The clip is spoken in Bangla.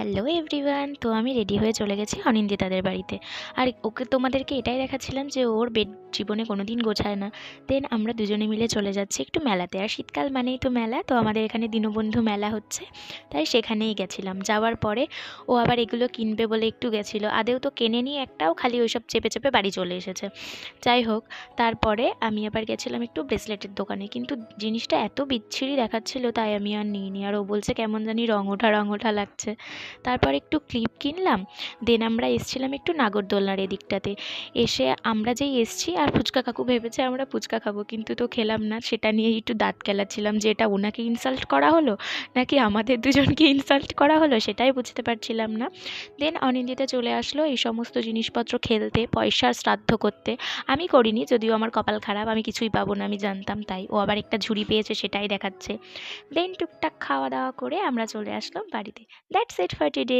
হ্যালো এভরিওয়ান, তো আমি রেডি হয়ে চলে গেছি অনিন্দিতাদের বাড়িতে। আর ওকে তোমাদেরকে এটাই দেখাচ্ছিলাম যে ওর বেড জীবনে কোনো দিন গোছায় না। দেন আমরা দুজনে মিলে চলে যাচ্ছি একটু মেলাতে। আর শীতকাল মানেই তো মেলা, তো আমাদের এখানে দীনবন্ধু মেলা হচ্ছে, তাই সেখানেই গেছিলাম। যাওয়ার পরে ও আবার এগুলো কিনবে বলে একটু গেছিলো, আদেও তো কেনেনি একটাও, খালি ওইসব চেপে চেপে বাড়ি চলে এসেছে। যাই হোক, তারপরে আমি আবার গেছিলাম একটু ব্রেসলেটের দোকানে, কিন্তু জিনিসটা এত বিচ্ছিরি দেখাচ্ছিল তাই আমি আর নিইনি। আর ও বলছে কেমন জানি রং ওঠা লাগছে। তারপর একটু ক্লিপ কিনলাম। দেন আমরা এসছিলাম একটু নাগরদোলনার এদিকটাতে। এসে আমরা যেই এসছি আর ফুচকা কাকু ভেবেছে আমরা ফুচকা খাবো, কিন্তু তো খেলাম না। সেটা নিয়েই একটু দাঁত কেলাচ্ছিলাম যে এটা ওনাকে ইনসাল্ট করা হলো নাকি আমাদের দুজনকে ইনসাল্ট করা হলো, সেটাই বুঝতে পারছিলাম না। দেন অনিন্দিতা চলে আসলো এই সমস্ত জিনিসপত্র খেলতে, পয়সার শ্রাদ্ধ করতে। আমি করিনি, যদিও আমার কপাল খারাপ, আমি কিছুই পাবো না আমি জানতাম, তাই ও আবার একটা ঝুড়ি পেয়েছে সেটাই দেখাচ্ছে। দেন টুকটাক খাওয়া দাওয়া করে আমরা চলে আসলাম বাড়িতে। That's it for today.